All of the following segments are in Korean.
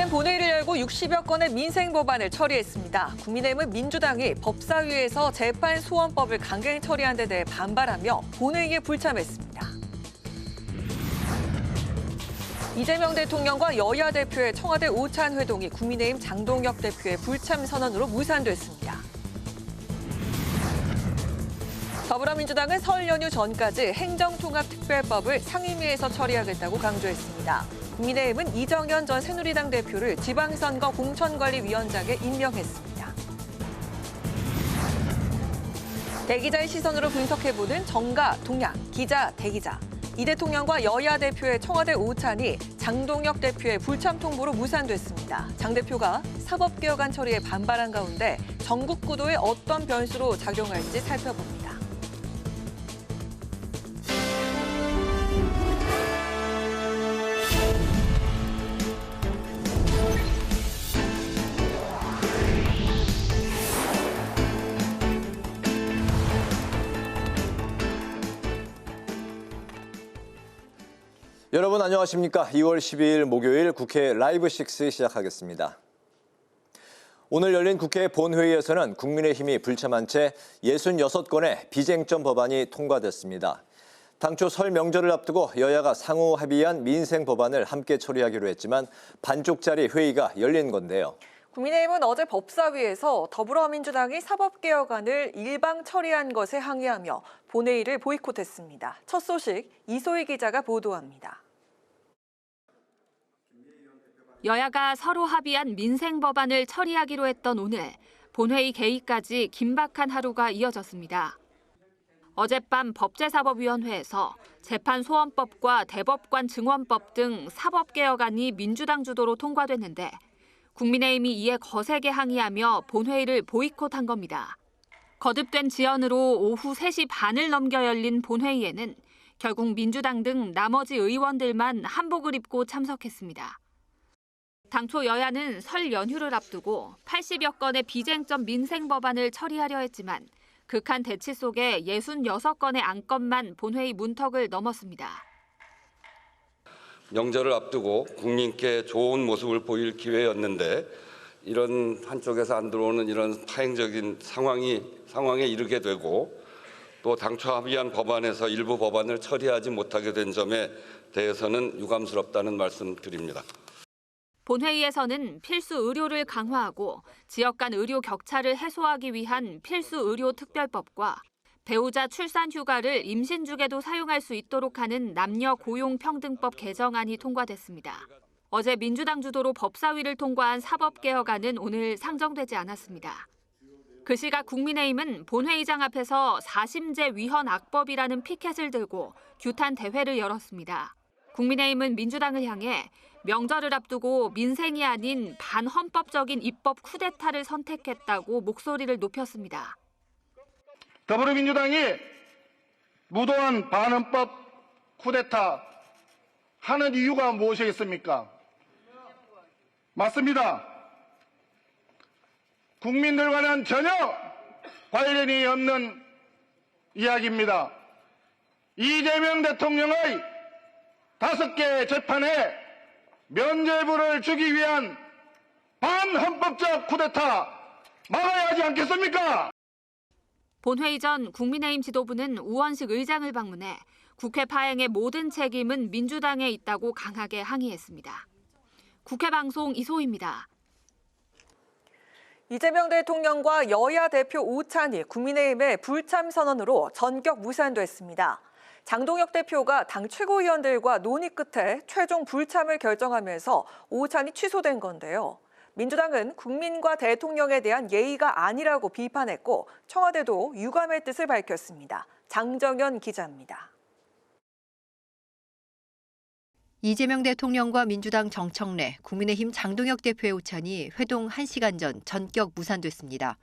국민의힘은 본회의를 열고 60여 건의 민생 법안을 처리했습니다. 국민의힘은 민주당이 법사위에서 재판 소원법을 강행 처리한 데 대해 반발하며 본회의에 불참했습니다. 이재명 대통령과 여야 대표의 청와대 오찬 회동이 국민의힘 장동혁 대표의 불참 선언으로 무산됐습니다. 더불어민주당은 설 연휴 전까지 행정통합특별법을 상임위에서 처리하겠다고 강조했습니다. 국민의힘은 이정현 전 새누리당 대표를 지방선거 공천관리위원장에 임명했습니다. 대기자의 시선으로 분석해보는 정가, 동향, 기자, 대기자. 이 대통령과 여야 대표의 청와대 오찬이 장동혁 대표의 불참 통보로 무산됐습니다. 장 대표가 사법개혁안 처리에 반발한 가운데 전국 구도에 어떤 변수로 작용할지 살펴봅니다. 여러분 안녕하십니까? 2월 12일 목요일 국회 라이브 6 시작하겠습니다. 오늘 열린 국회 본회의에서는 국민의힘이 불참한 채 66건의 비쟁점 법안이 통과됐습니다. 당초 설 명절을 앞두고 여야가 상호 합의한 민생 법안을 함께 처리하기로 했지만 반쪽짜리 회의가 열린 건데요. 국민의힘은 어제 법사위에서 더불어민주당이 사법개혁안을 일방 처리한 것에 항의하며 본회의를 보이콧했습니다. 첫 소식 이소희 기자가 보도합니다. 여야가 서로 합의한 민생 법안을 처리하기로 했던 오늘 본회의 개의까지 긴박한 하루가 이어졌습니다. 어젯밤 법제사법위원회에서 재판소원법과 대법관 증언법 등 사법개혁안이 민주당 주도로 통과됐는데 국민의힘이 이에 거세게 항의하며 본회의를 보이콧한 겁니다. 거듭된 지연으로 오후 3시 반을 넘겨 열린 본회의에는 결국 민주당 등 나머지 의원들만 한복을 입고 참석했습니다. 당초 여야는 설 연휴를 앞두고 80여 건의 비쟁점 민생 법안을 처리하려 했지만 극한 대치 속에 66건의 안건만 본회의 문턱을 넘었습니다. 명절을 앞두고 국민께 좋은 모습을 보일 기회였는데 이런 한쪽에서 안 들어오는 이런 파행적인 상황에 이르게 되고 또 당초 합의한 법안에서 일부 법안을 처리하지 못하게 된 점에 대해서는 유감스럽다는 말씀 드립니다. 본회의에서는 필수 의료를 강화하고 지역 간 의료 격차를 해소하기 위한 필수 의료 특별법과 배우자 출산 휴가를 임신 중에도 사용할 수 있도록 하는 남녀 고용 평등법 개정안이 통과됐습니다. 어제 민주당 주도로 법사위를 통과한 사법개혁안은 오늘 상정되지 않았습니다. 그 시각 국민의힘은 본회의장 앞에서 사심제 위헌 악법이라는 피켓을 들고 규탄 대회를 열었습니다. 국민의힘은 민주당을 향해 명절을 앞두고 민생이 아닌 반헌법적인 입법 쿠데타를 선택했다고 목소리를 높였습니다. 더불어민주당이 무도한 반헌법 쿠데타 하는 이유가 무엇이겠습니까? 맞습니다. 국민들과는 전혀 관련이 없는 이야기입니다. 이재명 대통령의 5개 재판에 면죄부를 주기 위한 반헌법적 쿠데타 막아야 하지 않겠습니까? 본회의 전 국민의힘 지도부는 우원식 의장을 방문해 국회 파행의 모든 책임은 민주당에 있다고 강하게 항의했습니다. 국회 방송 이소희입니다. 이재명 대통령과 여야 대표 오찬이 국민의힘의 불참 선언으로 전격 무산됐습니다. 장동혁 대표가 당 최고위원들과 논의 끝에 최종 불참을 결정하면서 오찬이 취소된 건데요. 민주당은 국민과 대통령에 대한 예의가 아니라고 비판했고 청와대도 유감의 뜻을 밝혔습니다. 장정현 기자입니다. 이재명 대통령과 민주당 정청래, 국민의힘 장동혁 대표의 오찬이 회동 1시간 전 전격 무산됐습니다.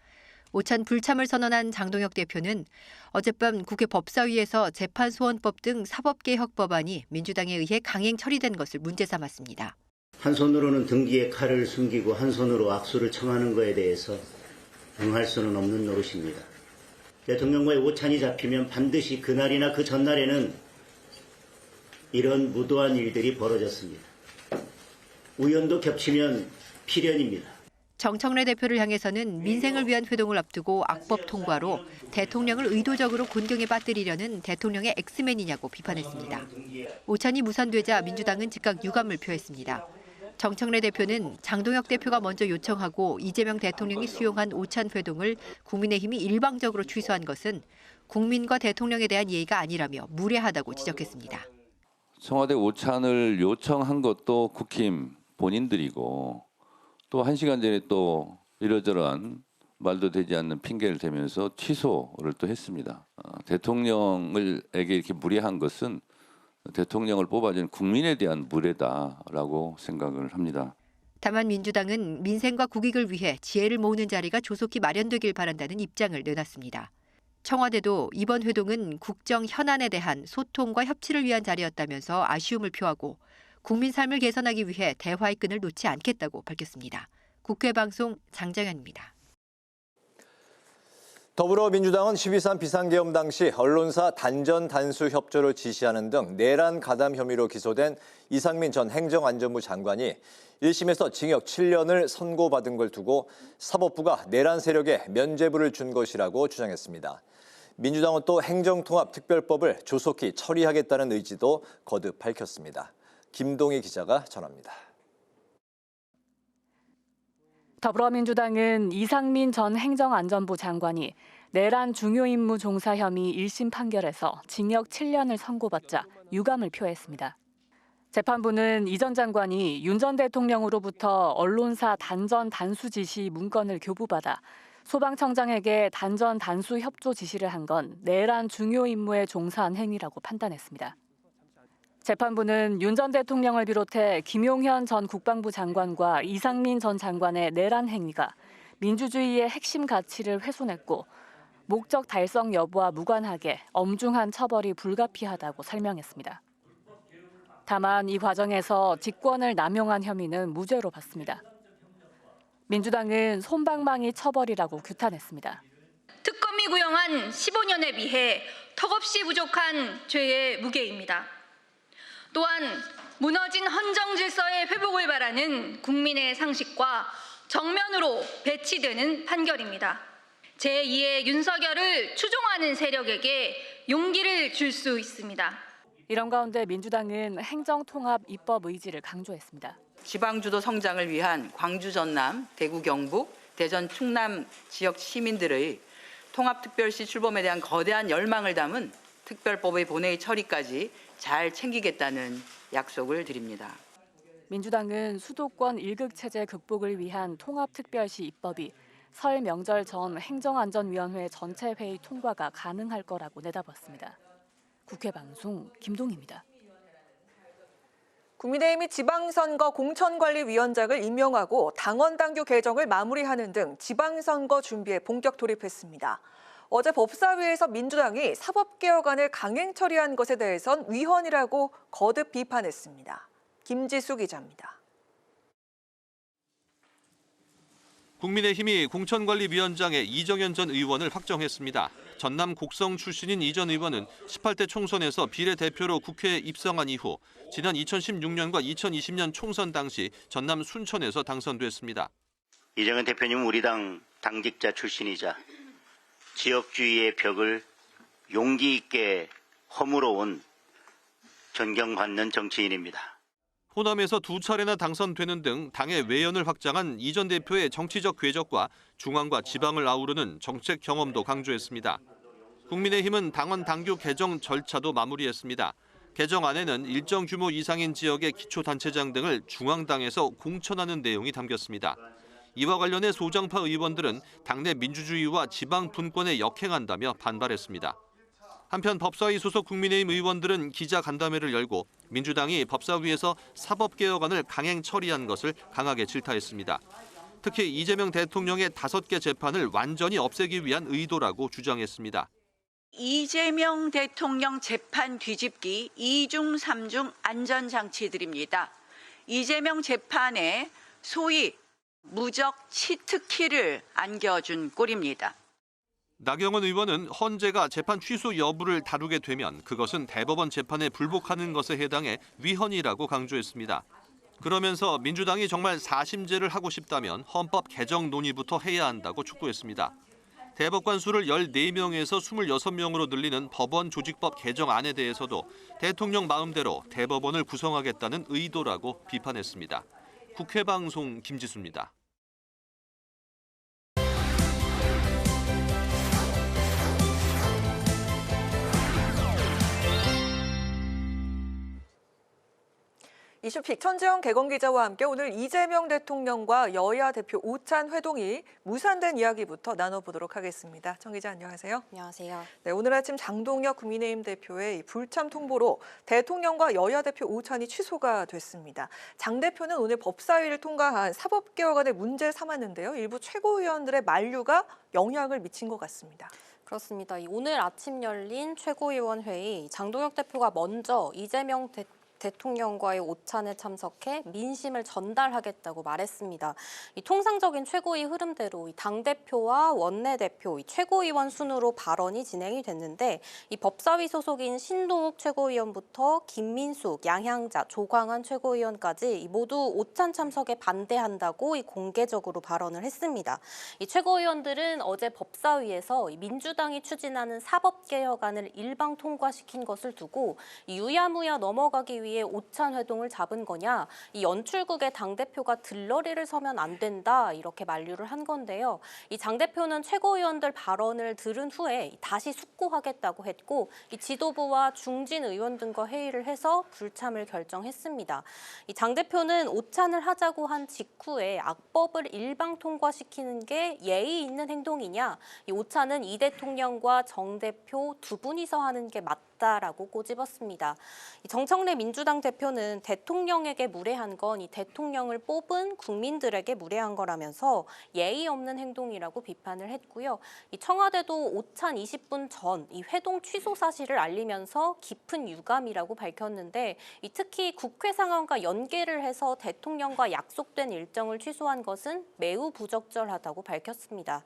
오찬 불참을 선언한 장동혁 대표는 어젯밤 국회 법사위에서 재판소원법 등 사법개혁 법안이 민주당에 의해 강행 처리된 것을 문제 삼았습니다. 한 손으로는 등기에 칼을 숨기고 한 손으로 악수를 청하는 것에 대해서 응할 수는 없는 노릇입니다. 대통령과의 오찬이 잡히면 반드시 그날이나 그 전날에는 이런 무도한 일들이 벌어졌습니다. 우연도 겹치면 필연입니다. 정청래 대표를 향해서는 민생을 위한 회동을 앞두고 악법 통과로 대통령을 의도적으로 곤경에 빠뜨리려는 대통령의 엑스맨이냐고 비판했습니다. 오찬이 무산되자 민주당은 즉각 유감을 표했습니다. 정청래 대표는 장동혁 대표가 먼저 요청하고 이재명 대통령이 수용한 오찬 회동을 국민의힘이 일방적으로 취소한 것은 국민과 대통령에 대한 예의가 아니라며 무례하다고 지적했습니다. 청와대 오찬을 요청한 것도 국힘 본인들이고 또 1시간 전에 또 이러저러한 말도 되지 않는 핑계를 대면서 취소를 또 했습니다. 대통령에게 이렇게 무례한 것은 대통령을 뽑아준 국민에 대한 무례다라고 생각을 합니다. 다만 민주당은 민생과 국익을 위해 지혜를 모으는 자리가 조속히 마련되길 바란다는 입장을 내놨습니다. 청와대도 이번 회동은 국정 현안에 대한 소통과 협치를 위한 자리였다면서 아쉬움을 표하고 국민 삶을 개선하기 위해 대화의 끈을 놓지 않겠다고 밝혔습니다. 국회 방송 장정현입니다. 더불어민주당은 12.3 비상계엄 당시 언론사 단전 단수 협조를 지시하는 등 내란 가담 혐의로 기소된 이상민 전 행정안전부 장관이 1심에서 징역 7년을 선고받은 걸 두고 사법부가 내란 세력에 면죄부를 준 것이라고 주장했습니다. 민주당은 또 행정통합특별법을 조속히 처리하겠다는 의지도 거듭 밝혔습니다. 김동희 기자가 전합니다. 더불어민주당은 이상민 전 행정안전부 장관이 내란 중요 임무 종사 혐의 1심 판결에서 징역 7년을 선고받자 유감을 표했습니다. 재판부는 이 전 장관이 윤 전 대통령으로부터 언론사 단전 단수 지시 문건을 교부받아 소방청장에게 단전 단수 협조 지시를 한 건 내란 중요 임무에 종사한 행위라고 판단했습니다. 재판부는 윤 전 대통령을 비롯해 김용현 전 국방부 장관과 이상민 전 장관의 내란 행위가 민주주의의 핵심 가치를 훼손했고 목적 달성 여부와 무관하게 엄중한 처벌이 불가피하다고 설명했습니다. 다만 이 과정에서 직권을 남용한 혐의는 무죄로 봤습니다. 민주당은 솜방망이 처벌이라고 규탄했습니다. 특검이 구형한 15년에 비해 턱없이 부족한 죄의 무게입니다. 또한 무너진 헌정 질서의 회복을 바라는 국민의 상식과 정면으로 배치되는 판결입니다. 제2의 윤석열을 추종하는 세력에게 용기를 줄 수 있습니다. 이런 가운데 민주당은 행정통합 입법 의지를 강조했습니다. 지방주도 성장을 위한 광주 전남, 대구 경북, 대전 충남 지역 시민들의 통합특별시 출범에 대한 거대한 열망을 담은 특별법의 본회의 처리까지 잘 챙기겠다는 약속을 드립니다. 민주당은 수도권 일극체제 극복을 위한 통합특별시 입법이 설 명절 전 행정안전위원회 전체 회의 통과가 가능할 거라고 내다봤습니다. 국회 방송 김동희입니다. 국민의힘이 지방선거 공천관리위원장을 임명하고 당원당규 개정을 마무리하는 등 지방선거 준비에 본격 돌입했습니다. 어제 법사위에서 민주당이 사법개혁안을 강행 처리한 것에 대해선 위헌이라고 거듭 비판했습니다. 김지수 기자입니다. 국민의힘이 공천관리위원장에 이정현 전 의원을 확정했습니다. 전남 곡성 출신인 이 전 의원은 18대 총선에서 비례대표로 국회에 입성한 이후 지난 2016년과 2020년 총선 당시 전남 순천에서 당선됐습니다. 이정현 대표님은 우리 당 당직자 출신이자 지역주의의 벽을 용기 있게 허물어온 존경받는 정치인입니다. 호남에서 2차례나 당선되는 등 당의 외연을 확장한 이 전 대표의 정치적 궤적과 중앙과 지방을 아우르는 정책 경험도 강조했습니다. 국민의힘은 당원 당규 개정 절차도 마무리했습니다. 개정안에는 일정 규모 이상인 지역의 기초단체장 등을 중앙당에서 공천하는 내용이 담겼습니다. 이와 관련해 소장파 의원들은 당내 민주주의와 지방 분권에 역행한다며 반발했습니다. 한편 법사위 소속 국민의힘 의원들은 기자간담회를 열고 민주당이 법사위에서 사법개혁안을 강행 처리한 것을 강하게 질타했습니다. 특히 이재명 대통령의 5개 재판을 완전히 없애기 위한 의도라고 주장했습니다. 이재명 대통령 재판 뒤집기 2중 3중 안전장치들입니다. 이재명 재판에 소위 무적 치트키를 안겨준 꼴입니다. 나경원 의원은 헌재가 재판 취소 여부를 다루게 되면 그것은 대법원 재판에 불복하는 것에 해당해 위헌이라고 강조했습니다. 그러면서 민주당이 정말 사심제를 하고 싶다면 헌법 개정 논의부터 해야 한다고 촉구했습니다. 대법관 수를 14명에서 26명으로 늘리는 법원 조직법 개정안에 대해서도 대통령 마음대로 대법원을 구성하겠다는 의도라고 비판했습니다. 국회방송 김지수입니다. 이슈픽 천지영 개건기자와 함께 오늘 이재명 대통령과 여야 대표 오찬 회동이 무산된 이야기부터 나눠보도록 하겠습니다. 정 기자 안녕하세요. 안녕하세요. 네, 오늘 아침 장동혁 국민의힘 대표의 불참 통보로 대통령과 여야 대표 오찬이 취소가 됐습니다. 장 대표는 오늘 법사위를 통과한 사법개혁안을 문제 삼았는데요. 일부 최고위원들의 만류가 영향을 미친 것 같습니다. 그렇습니다. 오늘 아침 열린 최고위원 회의 장동혁 대표가 먼저 이재명 대통령과의 오찬에 참석해 민심을 전달하겠다고 말했습니다. 이 통상적인 최고위 흐름대로 이 당대표와 원내대표, 이 최고위원 순으로 발언이 진행이 됐는데 이 법사위 소속인 신동욱 최고위원부터 김민숙, 양향자, 조광한 최고위원까지 모두 오찬 참석에 반대한다고 공개적으로 발언을 했습니다. 이 최고위원들은 어제 법사위에서 민주당이 추진하는 사법개혁안을 일방 통과시킨 것을 두고 유야무야 넘어가기 위해 오찬 회동을 잡은 거냐, 이 연출국의 당대표가 들러리를 서면 안 된다 이렇게 만류를 한 건데요. 이 장 대표는 최고위원들 발언을 들은 후에 다시 숙고하겠다고 했고 이 지도부와 중진 의원 등과 회의를 해서 불참을 결정했습니다. 이 장 대표는 오찬을 하자고 한 직후에 악법을 일방 통과시키는 게 예의 있는 행동이냐, 이 오찬은 이 대통령과 정 대표 두 분이서 하는 게 맞다라고 꼬집었습니다. 정청래 민주당 대표는 대통령에게 무례한 건 이 대통령을 뽑은 국민들에게 무례한 거라면서 예의 없는 행동이라고 비판을 했고요. 이 청와대도 오찬 20분 전 이 회동 취소 사실을 알리면서 깊은 유감이라고 밝혔는데 특히 국회 상황과 연계를 해서 대통령과 약속된 일정을 취소한 것은 매우 부적절하다고 밝혔습니다.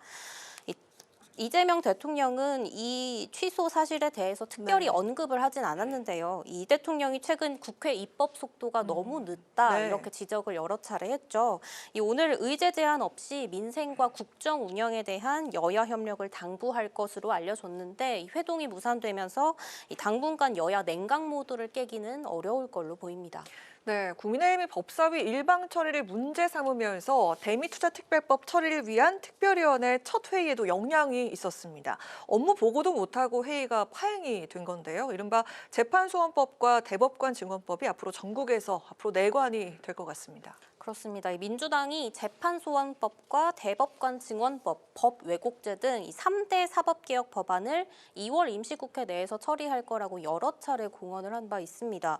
이재명 대통령은 이 취소 사실에 대해서 특별히 언급을 하진 않았는데요. 이 대통령이 최근 국회 입법 속도가 너무 늦다 이렇게 지적을 여러 차례 했죠. 오늘 의제 제한 없이 민생과 국정 운영에 대한 여야 협력을 당부할 것으로 알려졌는데 이 회동이 무산되면서 당분간 여야 냉각 모드를 깨기는 어려울 걸로 보입니다. 네, 국민의힘이 법사위 일방 처리를 문제 삼으면서 대미투자특별법 처리를 위한 특별위원회 첫 회의에도 영향이 있었습니다. 업무 보고도 못하고 회의가 파행이 된 건데요. 이른바 재판소원법과 대법관 증언법이 앞으로 전국에서 내관이 될 것 같습니다. 그렇습니다. 민주당이 재판소원법과 대법관 증언법, 법 왜곡죄 등 이 3대 사법개혁 법안을 2월 임시국회 내에서 처리할 거라고 여러 차례 공언을 한 바 있습니다.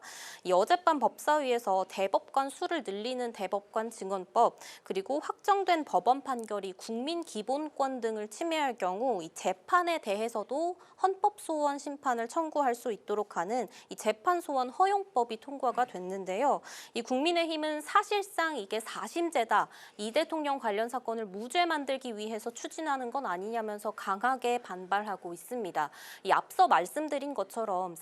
어젯밤 법사위에서 대법관 수를 늘리는 대법관 증언법, 그리고 확정된 법원 판결이 국민 기본권 등을 침해할 경우 이 재판에 대해서도 헌법소원 심판을 청구할 수 있도록 하는 이 재판소원 허용법이 통과가 됐는데요. 이 국민의힘은 사실상 이게 사심제다, 이 대통령 관련 사건을 무죄 만들기 위해서 추진하는 건 아니냐면서 강하게 반발하고 있습니다. 앞서 말씀드린 것처럼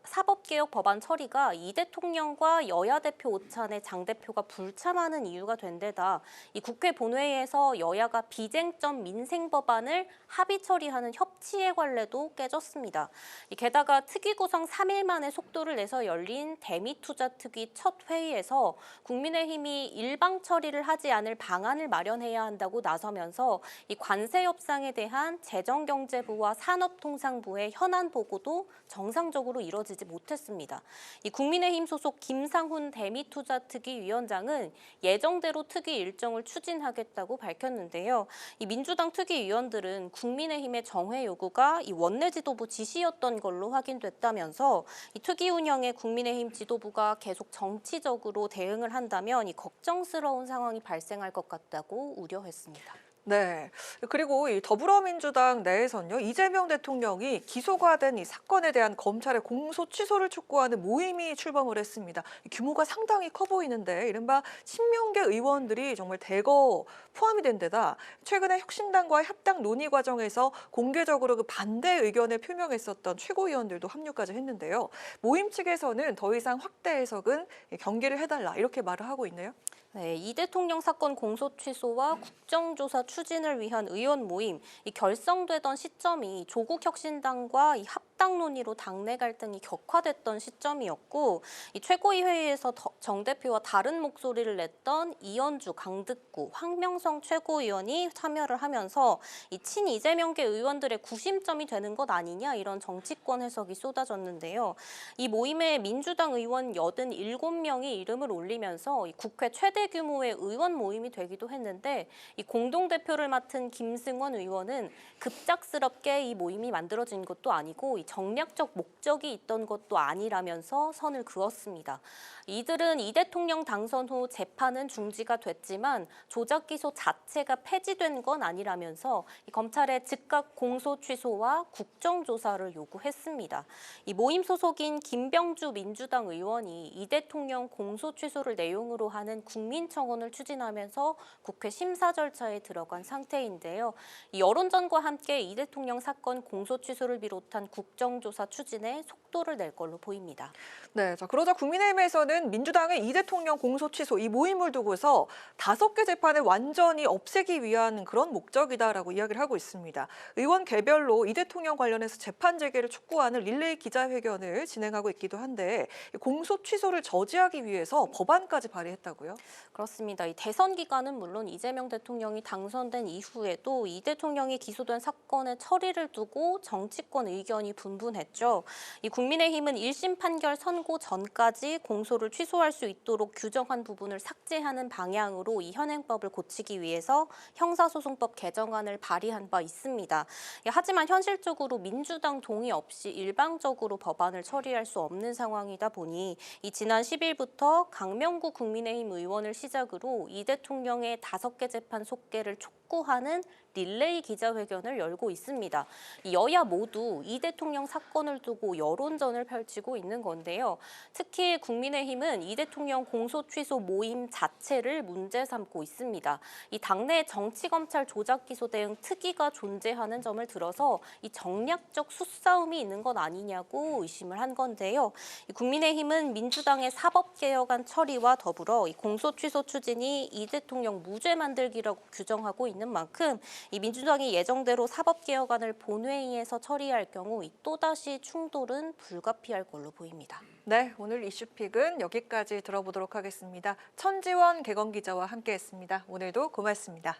사법개혁 법안 처리가 이 대통령과 여야 대표 오찬에 장 대표가 불참하는 이유가 된 데다 이 국회 본회의에서 여야가 비쟁점 민생 법안을 합의 처리하는 협치의 관례도 깨졌습니다. 게다가 특위 구성 3일 만에 속도를 내서 열린 대미투자특위 첫 회의에서 국민의힘이 일방 처리를 하지 않을 방안을 마련해야 한다고 나서면서 이 관세 협상에 대한 재정경제부와 산업통상부의 현안 보고도 정상적으로 이뤄지지 못했습니다. 이 국민의힘 소속 김상훈 대미투자특위 위원장은 예정대로 특위 일정을 추진하겠다고 밝혔는데요. 이 민주당 특위 위원들은 국민의힘의 정회 요구가 이 원내 지도부 지시였던 걸로 확인됐다면서 이 특위 운영에 국민의힘 지도부가 계속 정치적으로 대응을 한다면 이 걱정스러운 상황이 발생할 것 같다고 우려했습니다. 네. 그리고 이 더불어민주당 내에선요, 이재명 대통령이 기소가 된 이 사건에 대한 검찰의 공소 취소를 촉구하는 모임이 출범을 했습니다. 규모가 상당히 커 보이는데 이른바 친명계 의원들이 정말 대거 포함이 된 데다 최근에 혁신당과의 합당 논의 과정에서 공개적으로 그 반대 의견을 표명했었던 최고위원들도 합류까지 했는데요. 모임 측에서는 더 이상 확대 해석은 경계를 해달라 이렇게 말을 하고 있네요. 네, 이 대통령 사건 공소 취소와 국정조사 추진을 위한 의원 모임, 이 결성되던 시점이 조국 혁신당과 이 합당 논의로 당내 갈등이 격화됐던 시점이었고, 이 최고위 회의에서 정 대표와 다른 목소리를 냈던 이현주, 강득구, 황명성 최고위원이 참여를 하면서 이 친 이재명계 의원들의 구심점이 되는 것 아니냐 이런 정치권 해석이 쏟아졌는데요. 이 모임에 민주당 의원 87명이 이름을 올리면서 이 국회 최대 규모의 의원 모임이 되기도 했는데 이 공동대표를 맡은 김승원 의원은 급작스럽게 이 모임이 만들어진 것도 아니고 이 정략적 목적이 있던 것도 아니라면서 선을 그었습니다. 이들은 이 대통령 당선 후 재판은 중지가 됐지만 조작 기소 자체가 폐지된 건 아니라면서 이 검찰의 즉각 공소 취소와 국정조사를 요구했습니다. 이 모임 소속인 김병주 민주당 의원이 이 대통령 공소 취소를 내용으로 하는 국민청원을 추진하면서 국회 심사 절차에 들어간 상태인데요. 이 여론전과 함께 이 대통령 사건 공소 취소를 비롯한 국정조사 추진에 속도를 낼 걸로 보입니다. 네, 자 그러자 국민의힘에서는 민주당의 이 대통령 공소 취소 이 모임을 두고서 5개 재판을 완전히 없애기 위한 그런 목적이다라고 이야기를 하고 있습니다. 의원 개별로 이 대통령 관련해서 재판 재개를 촉구하는 릴레이 기자회견을 진행하고 있기도 한데 공소 취소를 저지하기 위해서 법안까지 발의했다고요? 그렇습니다. 이 대선 기간은 물론 이재명 대통령이 당선된 이후에도 이 대통령이 기소된 사건의 처리를 두고 정치권 의견이 분분했죠. 이 국민의힘은 1심 판결 선고 전까지 공소를 취소할 수 있도록 규정한 부분을 삭제하는 방향으로 이 현행법을 고치기 위해서 형사소송법 개정안을 발의한 바 있습니다. 하지만 현실적으로 민주당 동의 없이 일방적으로 법안을 처리할 수 없는 상황이다 보니 이 지난 10일부터 강명구 국민의힘 의원을 시작으로 이 대통령의 5개 재판 속개를 촉구하는 릴레이 기자회견을 열고 있습니다. 여야 모두 이 대통령 사건을 두고 여론전을 펼치고 있는 건데요. 특히 국민의힘은 이 대통령 공소 취소 모임 자체를 문제 삼고 있습니다. 이 당내 정치검찰 조작 기소 대응 특위가 존재하는 점을 들어서 이 정략적 수싸움이 있는 것 아니냐고 의심을 한 건데요. 국민의힘은 민주당의 사법개혁안 처리와 더불어 이 공소 취소 추진이 이 대통령 무죄 만들기라고 규정하고 있는 만큼 이 민주당이 예정대로 사법개혁안을 본회의에서 처리할 경우 또다시 충돌은 불가피할 걸로 보입니다. 네, 오늘 이슈픽은 여기까지 들어보도록 하겠습니다. 천지원 개건 기자와 함께했습니다. 오늘도 고맙습니다.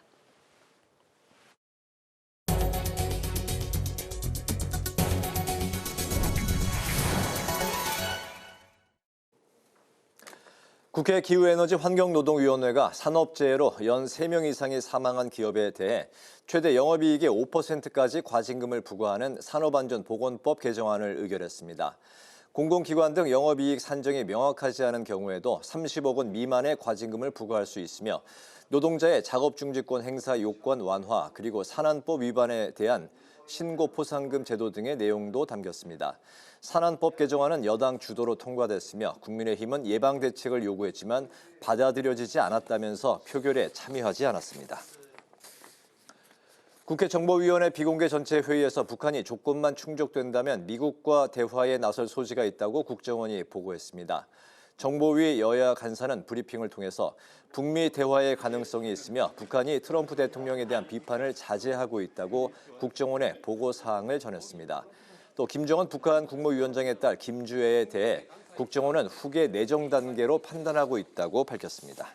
국회 기후에너지환경노동위원회가 산업재해로 연 3명 이상이 사망한 기업에 대해 최대 영업이익의 5%까지 과징금을 부과하는 산업안전보건법 개정안을 의결했습니다. 공공기관 등 영업이익 산정이 명확하지 않은 경우에도 30억 원 미만의 과징금을 부과할 수 있으며 노동자의 작업중지권 행사 요건 완화 그리고 산안법 위반에 대한 신고 포상금 제도 등의 내용도 담겼습니다. 산안법 개정안은 여당 주도로 통과됐으며 국민의힘은 예방 대책을 요구했지만 받아들여지지 않았다면서 표결에 참여하지 않았습니다. 국회 정보위원회 비공개 전체 회의에서 북한이 조건만 충족된다면 미국과 대화에 나설 소지가 있다고 국정원이 보고했습니다. 정보위 여야 간사는 브리핑을 통해서 북미 대화의 가능성이 있으며 북한이 트럼프 대통령에 대한 비판을 자제하고 있다고 국정원에 보고 사항을 전했습니다. 또 김정은 북한 국무위원장에 딸 김주애에 대해 국정원은 후계 내정 단계로 판단하고 있다고 밝혔습니다.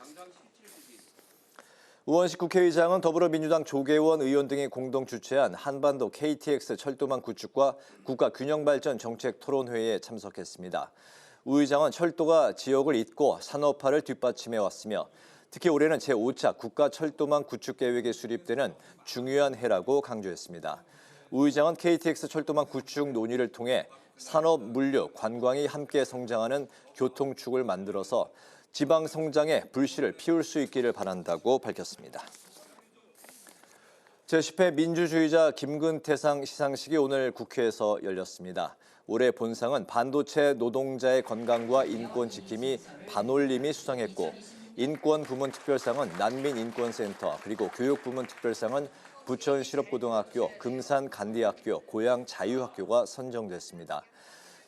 우원식 국회의장은 더불어민주당 조계원 의원 등이 공동 주최한 한반도 KTX 철도망 구축과 국가균형발전 정책 토론회의에 참석했습니다. 우 의장은 철도가 지역을 잇고 산업화를 뒷받침해왔으며 특히 올해는 제5차 국가철도망 구축 계획이 수립되는 중요한 해라고 강조했습니다. 우 의장은 KTX 철도망 구축 논의를 통해 산업, 물류, 관광이 함께 성장하는 교통축을 만들어서 지방 성장에 불씨를 피울 수 있기를 바란다고 밝혔습니다. 제10회 민주주의자 김근태상 시상식이 오늘 국회에서 열렸습니다. 올해 본상은 반도체 노동자의 건강과 인권 지킴이 반올림이 수상했고, 인권부문특별상은 난민인권센터, 그리고 교육부문특별상은 부천실업고등학교, 금산간디학교, 고양자유학교가 선정됐습니다.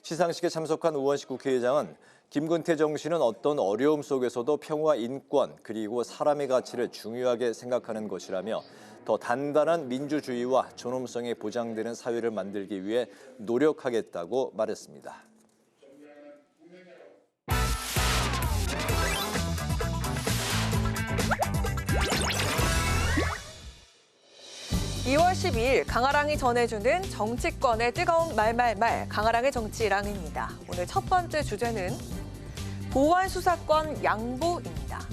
시상식에 참석한 우원식 국회의장은 김근태 정신은 어떤 어려움 속에서도 평화, 인권, 그리고 사람의 가치를 중요하게 생각하는 것이라며 더 단단한 민주주의와 존엄성이 보장되는 사회를 만들기 위해 노력하겠다고 말했습니다. (2월 12일) 강아랑이 전해주는 정치권의 뜨거운 말말말 강아랑의 정치랑입니다. 오늘 첫 번째 주제는 보안수사권 양보입니다.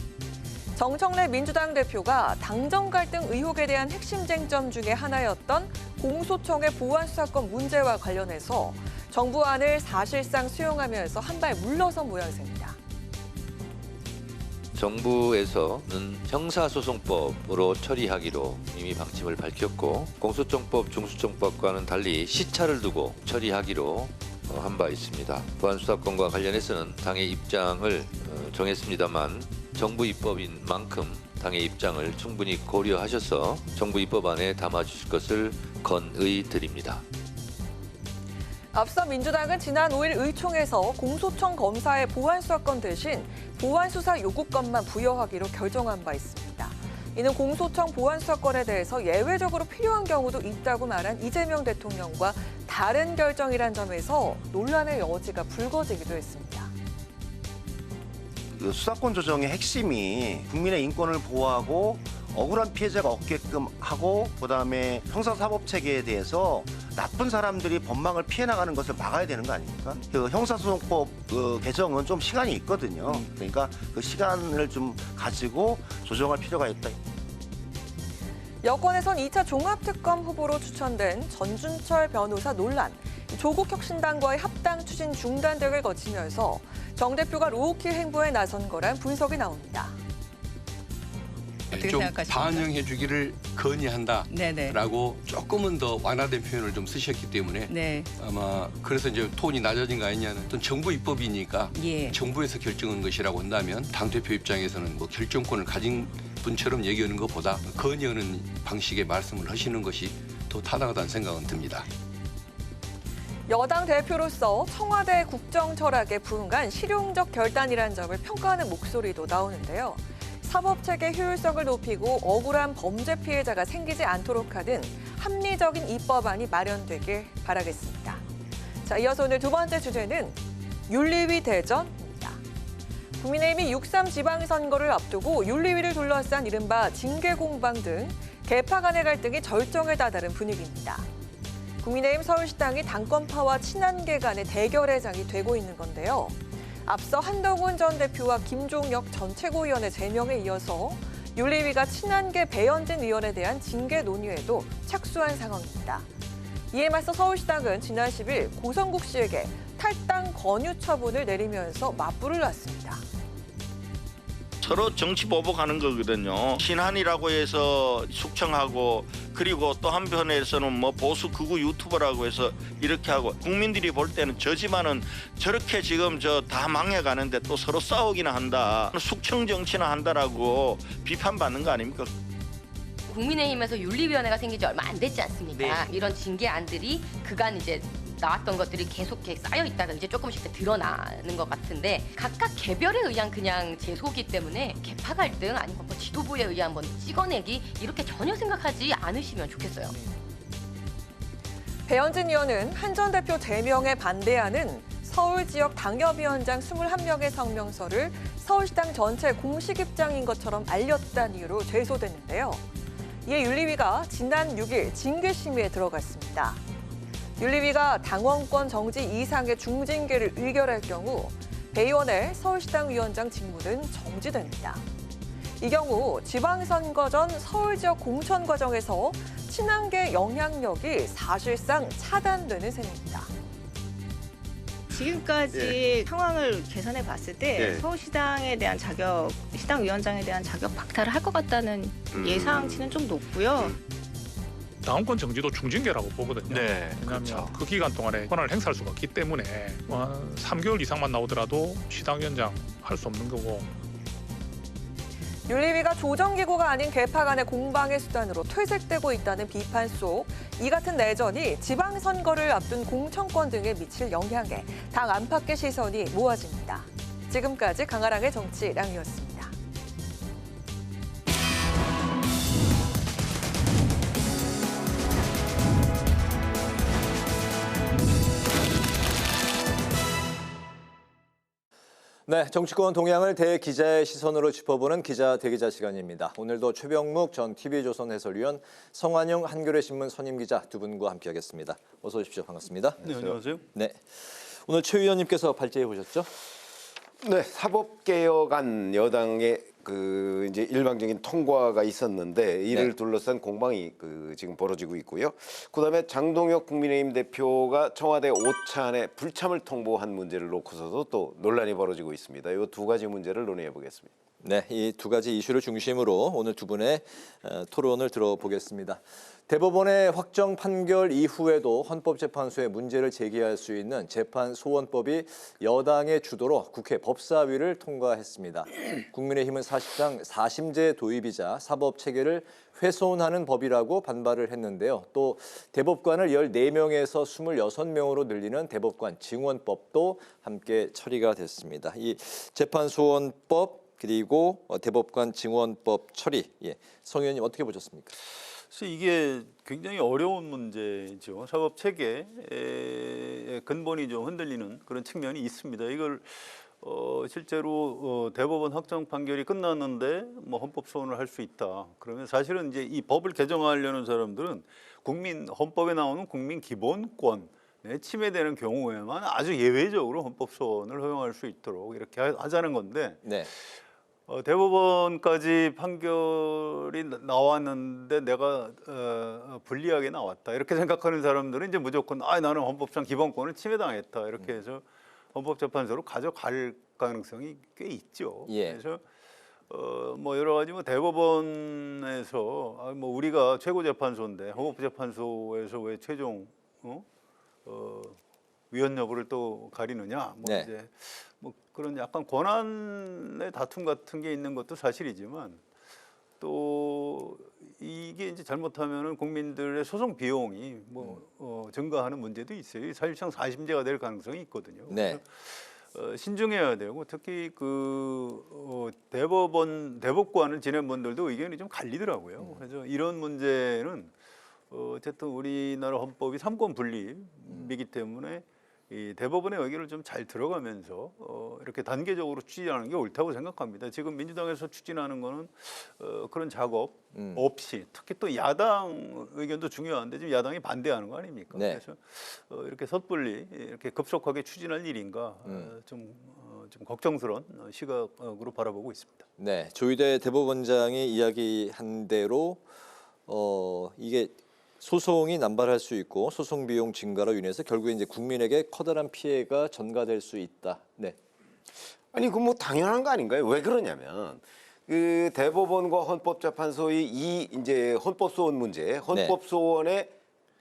정청래 민주당 대표가 당정 갈등 의혹에 대한 핵심 쟁점 중에 하나였던 공소청의 보안수사권 문제와 관련해서 정부안을 사실상 수용하면서 한 발 물러선 모양새입니다. 정부에서는 형사소송법으로 처리하기로 이미 방침을 밝혔고, 공소청법, 중수청법과는 달리 시차를 두고 처리하기로 한 바 있습니다. 보안수사권과 관련해서는 당의 입장을 정했습니다만, 정부 입법인 만큼 당의 입장을 충분히 고려하셔서 정부 입법안에 담아주실 것을 건의드립니다. 앞서 민주당은 지난 5일 의총에서 공소청 검사의 보안수사권 대신 보안수사 요구권만 부여하기로 결정한 바 있습니다. 이는 공소청 보안수사권에 대해서 예외적으로 필요한 경우도 있다고 말한 이재명 대통령과 다른 결정이란 점에서 논란의 여지가 불거지기도 했습니다. 그 수사권 조정의 핵심이 국민의 인권을 보호하고 억울한 피해자가 없게끔 하고, 그다음에 형사사법체계에 대해서 나쁜 사람들이 법망을 피해 나가는 것을 막아야 되는 거 아닙니까? 그 형사소송법 개정은 좀 시간이 있거든요. 그러니까 그 시간을 좀 가지고 조정할 필요가 있다. 여권에선 2차 종합특검 후보로 추천된 전준철 변호사 논란, 조국혁신당과의 합당 추진 중단 등을 거치면서 정 대표가 로우킬 행보에 나선 거란 분석이 나옵니다. 좀 반영해 주기를 건의한다라고 조금은 더 완화된 표현을 좀 쓰셨기 때문에 아마 그래서 이제 톤이 낮아진 거 아니냐는, 어떤 정부 입법이니까 정부에서 결정한 것이라고 한다면 당대표 입장에서는 뭐 결정권을 가진 분처럼 얘기하는 것보다 건의하는 방식의 말씀을 하시는 것이 더 타당하다는 생각은 듭니다. 여당 대표로서 청와대 국정 철학에 부응한 실용적 결단이라는 점을 평가하는 목소리도 나오는데요. 사법체계 효율성을 높이고 억울한 범죄 피해자가 생기지 않도록 하는 합리적인 입법안이 마련되길 바라겠습니다. 자, 이어서 오늘 두 번째 주제는 윤리위 대전입니다. 국민의힘이 6.3 지방선거를 앞두고 윤리위를 둘러싼 이른바 징계 공방 등 개파 간의 갈등이 절정에 다다른 분위기입니다. 국민의힘 서울시당이 당권파와 친한계 간의 대결의 장이 되고 있는 건데요. 앞서 한동훈 전 대표와 김종혁 전 최고위원의 제명에 이어서 윤리위가 친한계 배현진 의원에 대한 징계 논의에도 착수한 상황입니다. 이에 맞서 서울시당은 지난 10일 고성국 씨에게 탈당 권유 처분을 내리면서 맞불을 놨습니다. 서로 정치 보복하는 거거든요. 신한이라고 해서 숙청하고, 그리고 또 한편에서는 뭐 보수 극우 유튜버라고 해서 이렇게 하고, 국민들이 볼 때는 저 집안은 저렇게 지금 저 다 망해가는데 또 서로 싸우기나 한다, 숙청 정치나 한다라고 비판받는 거 아닙니까? 국민의힘에서 윤리위원회가 생긴 지 얼마 안 됐지 않습니까? 이런 징계안들이 그간 이제 나왔던 것들이 계속 쌓여 있다가 이제 조금씩 드러나는 것 같은데, 각각 개별에 의한 그냥 제소기 때문에 개파 갈등 아니면 뭐 지도부에 의한 뭐 찍어내기 이렇게 전혀 생각하지 않으시면 좋겠어요. 배현진 의원은 한 전 대표 제명에 반대하는 서울 지역 당협위원장 21명의 성명서를 서울시당 전체 공식 입장인 것처럼 알렸다는 이유로 제소됐는데요. 이에 윤리위가 지난 6일 징계 심의에 들어갔습니다. 윤리위가 당원권 정지 이상의 중징계를 의결할 경우 배 의원의 서울시당 위원장 직무는 정지됩니다. 이 경우 지방선거 전 서울 지역 공천 과정에서 친한계 영향력이 사실상 차단되는 셈입니다. 지금까지 상황을 계산해 봤을 때 서울시당에 대한 시당 위원장에 대한 자격 박탈을 할 것 같다는 예상치는 좀 높고요. 당원권 정지도 중징계라고 보거든요. 네, 왜냐하면 그렇죠. 그 기간 동안에 권한을 행사할 수가 없기 때문에 3개월 이상만 나오더라도 시당위원장 할 수 없는 거고. 윤리위가 조정기구가 아닌 개파 간의 공방의 수단으로 퇴색되고 있다는 비판 속 이 같은 내전이 지방선거를 앞둔 공천권 등에 미칠 영향에 당 안팎의 시선이 모아집니다. 지금까지 강아랑의 정치량이었습니다. 네, 정치권 동향을 대기자의 시선으로 짚어보는 기자 대기자 시간입니다. 오늘도 최병묵 전 TV조선 해설위원, 성환용 한겨레신문 선임기자 두 분과 함께하겠습니다. 어서 오십시오. 반갑습니다. 네, 안녕하세요. 네, 오늘 최 위원님께서 발제해 보셨죠? 네, 사법개혁안 여당의 이제 일방적인 통과가 있었는데 이를 둘러싼 공방이 지금 벌어지고 있고요. 그다음에 장동혁 국민의힘 대표가 청와대 오찬에 불참을 통보한 문제를 놓고서도 또 논란이 벌어지고 있습니다. 이 두 가지 문제를 논의해 보겠습니다. 네, 이 두 가지 이슈를 중심으로 오늘 두 분의 토론을 들어보겠습니다. 대법원의 확정 판결 이후에도 헌법재판소에 문제를 제기할 수 있는 재판소원법이 여당의 주도로 국회 법사위를 통과했습니다. 국민의힘은 사실상 4심제 도입이자 사법체계를 훼손하는 법이라고 반발을 했는데요. 또 대법관을 14명에서 26명으로 늘리는 대법관 증원법도 함께 처리가 됐습니다. 이 재판소원법 그리고 대법관 증원법 처리, 성 의원님 어떻게 보셨습니까? 그래서 이게 굉장히 어려운 문제죠. 사법 체계의 근본이 좀 흔들리는 그런 측면이 있습니다. 이걸 실제로 대법원 확정 판결이 끝났는데 뭐 헌법 소원을 할 수 있다. 그러면 사실은 이제 이 법을 개정하려는 사람들은 헌법에 나오는 국민 기본권 침해되는 경우에만 아주 예외적으로 헌법 소원을 허용할 수 있도록 이렇게 하자는 건데. 네. 대법원까지 판결이 나왔는데 내가 불리하게 나왔다 이렇게 생각하는 사람들은 이제 무조건 나는 헌법상 기본권을 침해당했다 이렇게 해서 헌법재판소로 가져갈 가능성이 꽤 있죠. 그래서 뭐 여러 가지 대법원에서 뭐 우리가 최고재판소인데 헌법재판소에서 왜 최종 위헌 여부를 또 가리느냐 이제 뭐 그런 약간 권한의 다툼 같은 게 있는 것도 사실이지만 또 이게 이제 잘못하면은 국민들의 소송 비용이 증가하는 문제도 있어요. 사실상 4심제가 될 가능성이 있거든요. 네. 신중해야 되고 특히 대법관을 지낸 분들도 의견이 좀 갈리더라고요. 그래서 이런 문제는 어쨌든 우리나라 헌법이 삼권 분립이기 때문에 이 대법원의 의견을 좀 잘 들어가면서 이렇게 단계적으로 추진하는 게 옳다고 생각합니다. 지금 민주당에서 추진하는 거는 그런 작업 없이 특히 또 야당 의견도 중요한데 지금 야당이 반대하는 거 아닙니까? 네. 그래서 이렇게 섣불리 이렇게 급속하게 추진할 일인가 좀 걱정스러운 시각으로 바라보고 있습니다. 네, 조희대 대법원장이 이야기한 대로 이게 소송이 남발할 수 있고 소송 비용 증가로 인해서 결국에 이제 국민에게 커다란 피해가 전가될 수 있다. 네. 아니 뭐 당연한 거 아닌가요? 왜 그러냐면 대법원과 헌법재판소의 이 이제 헌법소원 문제, 헌법소원에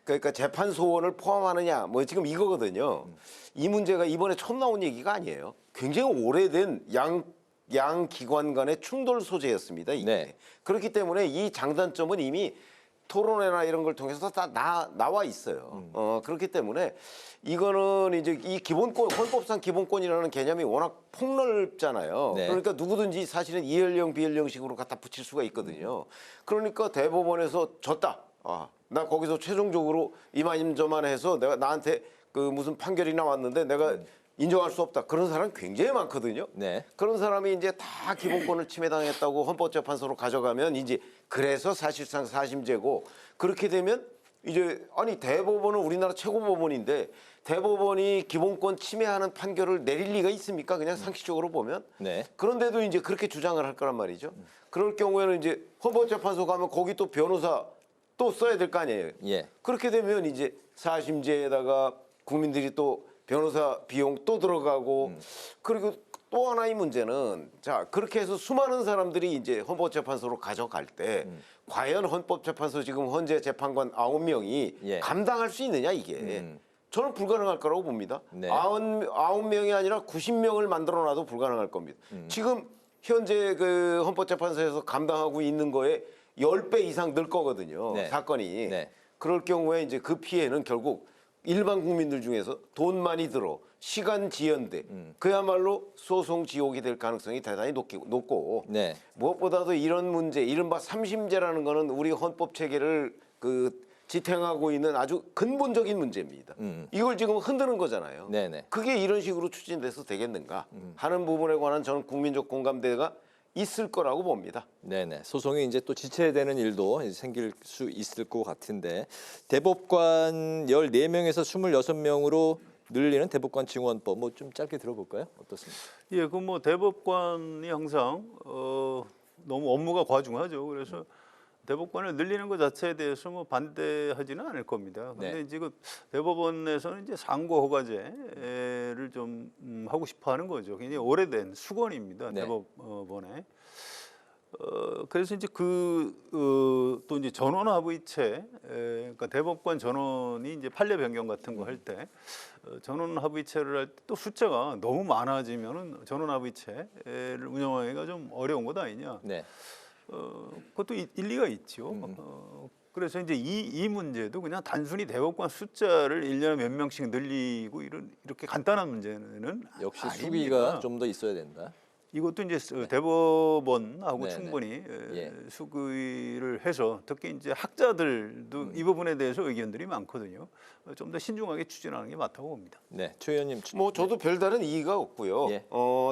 그러니까 재판소원을 포함하느냐 뭐 지금 이거거든요. 이 문제가 이번에 처음 나온 얘기가 아니에요. 굉장히 오래된 양 기관 간의 충돌 소재였습니다. 이게. 그렇기 때문에 이 장단점은 이미 토론회나 이런 걸 통해서 다 나와 있어요. 그렇기 때문에 이거는 이제 이 기본권, 헌법상 기본권이라는 개념이 워낙 폭넓잖아요. 그러니까 누구든지 사실은 이연령 비연령식으로 갖다 붙일 수가 있거든요. 그러니까 대법원에서 졌다. 나 거기서 최종적으로 이만저만해서 나한테 무슨 판결이 나왔는데 내가 인정할 수 없다. 그런 사람 굉장히 많거든요. 그런 사람이 이제 다 기본권을 침해당했다고 헌법재판소로 가져가면 이제 그래서 사실상 4심제고 그렇게 되면 이제 대법원은 우리나라 최고법원인데 대법원이 기본권 침해하는 판결을 내릴 리가 있습니까? 그냥 상식적으로 보면. 그런데도 이제 그렇게 주장을 할 거란 말이죠. 그럴 경우에는 이제 헌법재판소 가면 거기 또 변호사 또 써야 될 거 아니에요. 그렇게 되면 이제 4심제에다가 국민들이 또 변호사 비용 또 들어가고 그리고 또 하나의 문제는 자 그렇게 해서 수많은 사람들이 이제 헌법재판소로 가져갈 때 과연 헌법재판소 지금 현재 재판관 9명이 감당할 수 있느냐 이게 저는 불가능할 거라고 봅니다. 네. 9명이 아니라 90명을 만들어놔도 불가능할 겁니다. 지금 현재 그 헌법재판소에서 감당하고 있는 거에 10배 이상 늘 거거든요. 네. 사건이. 네. 그럴 경우에 이제 그 피해는 결국 일반 국민들 중에서 돈 많이 들어 시간 지연돼 그야말로 소송 지옥이 될 가능성이 대단히 높고 네. 무엇보다도 이런 문제 이른바 삼심제라는 거는 우리 헌법 체계를 그 지탱하고 있는 아주 근본적인 문제입니다. 이걸 지금 흔드는 거잖아요. 네네. 그게 이런 식으로 추진돼서 되겠는가 하는 부분에 관한 저는 국민적 공감대가 있을 거라고 봅니다. 네네. 소송이 이제 또 지체되는 일도 이제 생길 수 있을 것 같은데 대법관 14명에서 26명으로 늘리는 대법관 증원법 뭐 좀 짧게 들어볼까요? 어떻습니까? 예, 그 뭐 대법관이 항상 너무 업무가 과중하죠. 그래서 대법관을 늘리는 것 자체에 대해서 뭐 반대하지는 않을 겁니다. 근데 지금 대법원에서는 이제 상고 허가제를 좀 하고 싶어 하는 거죠. 굉장히 오래된 수건입니다. 대법원에. 그래서 이제 또 이제 전원합의체, 그러니까 대법관 전원이 이제 판례 변경 같은 거 할 때 전원합의체를 할 때 또 숫자가 너무 많아지면은 전원합의체를 운영하기가 좀 어려운 것 아니냐. 네. 그것도 일리가 있죠. 그래서 이제 이 문제도 그냥 단순히 대법관 숫자를 1년에 몇 명씩 늘리고 이렇게 간단한 문제는 역시 아닙니다. 수기가 좀 더 있어야 된다. 이것도 이제 대법원하고 네네. 충분히 수기를 해서 특히 이제 학자들도 이 부분에 대해서 의견들이 많거든요. 좀 더 신중하게 추진하는 게 맞다고 봅니다. 네, 최 의원님. 뭐 저도 별다른 이의가 없고요.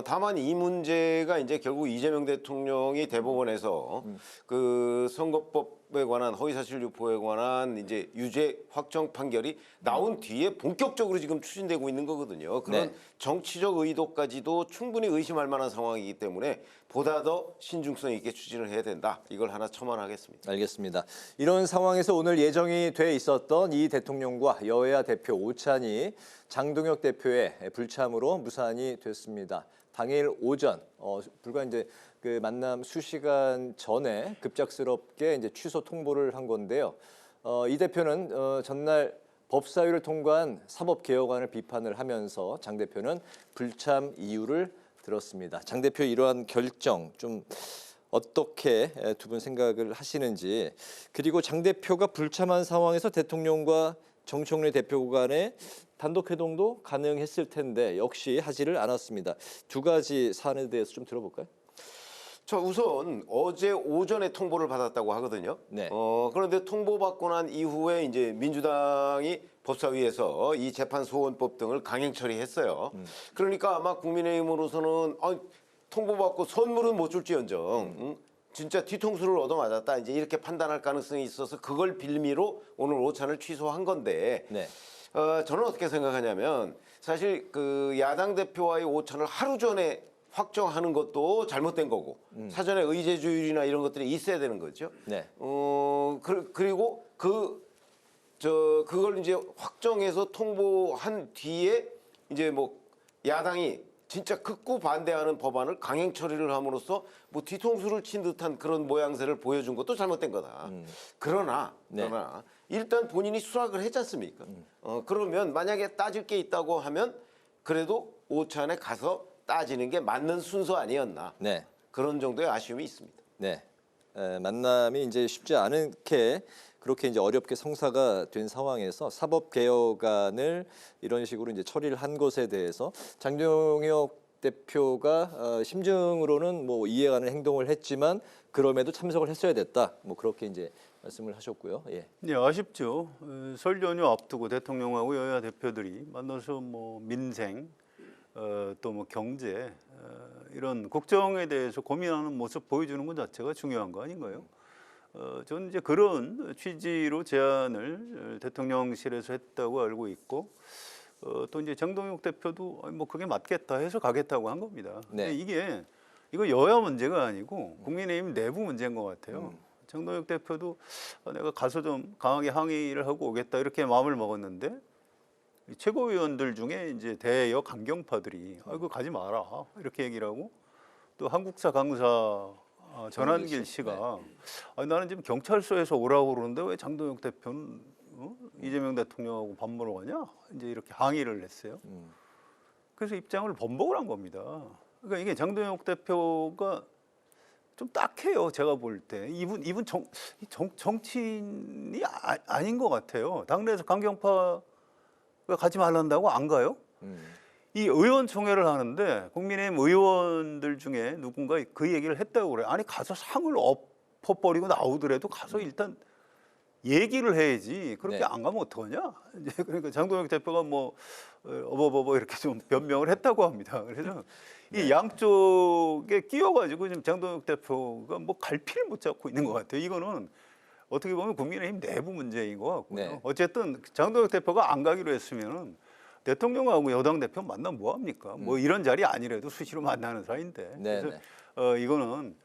다만 이 문제가 이제 결국 이재명 대통령이 대법원에서 그 선거법에 관한 허위사실 유포에 관한 이제 유죄 확정 판결이 나온 뒤에 본격적으로 지금 추진되고 있는 거거든요. 그런 정치적 의도까지도 충분히 의심할 만한 상황이기 때문에 보다 더 신중성 있게 추진을 해야 된다. 이걸 하나 첨언하겠습니다. 알겠습니다. 이런 상황에서 오늘 예정이 돼 있었던 이 대통령과 여야 대표 오찬이 장동혁 대표의 불참으로 무산이 됐습니다. 당일 오전 불과 이제 그 만남 수시간 전에 급작스럽게 이제 취소 통보를 한 건데요. 이 대표는 전날 법사위를 통과한 사법개혁안을 비판을 하면서 장 대표는 불참 이유를 들었습니다. 장 대표 이러한 결정 좀 어떻게 두 분 생각을 하시는지, 그리고 장 대표가 불참한 상황에서 대통령과 정청래 대표 간의 단독 회동도 가능했을 텐데 역시 하지를 않았습니다. 두 가지 사안에 대해서 좀 들어볼까요? 저 우선 어제 오전에 통보를 받았다고 하거든요. 그런데 통보받고 난 이후에 이제 민주당이 법사위에서 이 재판소원법 등을 강행 처리했어요. 그러니까 아마 국민의힘으로서는 통보받고 선물은 못 줄지언정 진짜 뒤통수를 얻어맞았다 이제 이렇게 판단할 가능성이 있어서 그걸 빌미로 오늘 오찬을 취소한 건데 저는 어떻게 생각하냐면 사실 그 야당 대표와의 오찬을 하루 전에 확정하는 것도 잘못된 거고 사전에 의제주일이나 이런 것들이 있어야 되는 거죠. 그리고 그걸 이제 확정해서 통보한 뒤에 이제 뭐 야당이 진짜 극구 반대하는 법안을 강행 처리를 함으로써 뭐 뒤통수를 친 듯한 그런 모양새를 보여준 것도 잘못된 거다. 그러나 일단 본인이 수락을 했지 않습니까? 그러면 만약에 따질 게 있다고 하면 그래도 오찬에 가서 따지는 게 맞는 순서 아니었나. 그런 정도의 아쉬움이 있습니다. 만남이 이제 쉽지 않게 그렇게 이제 어렵게 성사가 된 상황에서 사법개혁안을 이런 식으로 이제 처리를 한 것에 대해서 장동혁 대표가 심증으로는 뭐 이해가는 행동을 했지만 그럼에도 참석을 했어야 됐다. 뭐 그렇게 이제 말씀을 하셨고요. 네, 아쉽죠. 설 연휴 앞두고 대통령하고 여야 대표들이 만나서 뭐 민생 또 뭐 경제 이런 국정에 대해서 고민하는 모습 보여주는 것 자체가 중요한 거 아닌가요? 저는 이제 그런 취지로 제안을 대통령실에서 했다고 알고 있고 또 이제 장동혁 대표도 뭐 그게 맞겠다 해서 가겠다고 한 겁니다. 근데 이거 여야 문제가 아니고 국민의힘 내부 문제인 것 같아요. 장동혁 대표도 내가 가서 좀 강하게 항의를 하고 오겠다 이렇게 마음을 먹었는데 최고위원들 중에 이제 대여 강경파들이 그거 가지 마라 이렇게 얘기를 하고 또 한국사 강사 전한길 씨가 나는 지금 경찰서에서 오라고 그러는데 왜 장동혁 대표는 이재명 대통령하고 밥 먹으러 가냐 이제 이렇게 항의를 했어요. 그래서 입장을 번복을 한 겁니다. 그러니까 이게 장동혁 대표가 좀 딱해요. 제가 볼 때 이분 정치인이 아닌 것 같아요. 당내에서 강경파가 가지 말란다고 안 가요? 이 의원총회를 하는데 국민의힘 의원들 중에 누군가 그 얘기를 했다고 그래요. 아니 가서 상을 엎어버리고 나오더라도 가서 일단 얘기를 해야지. 그렇게 안 가면 어떡하냐? 이제 그러니까 장동혁 대표가 뭐 어버버버 이렇게 좀 변명을 했다고 합니다. 그래서 이 양쪽에 끼어가지고 지금 장동혁 대표가 뭐 갈피를 못 잡고 있는 것 같아요. 이거는 어떻게 보면 국민의힘 내부 문제인 것 같고요. 어쨌든 장동혁 대표가 안 가기로 했으면은 대통령하고 여당 대표 만나면 뭐 합니까? 뭐 이런 자리 아니래도 수시로 만나는 사이인데. 그래서 이거는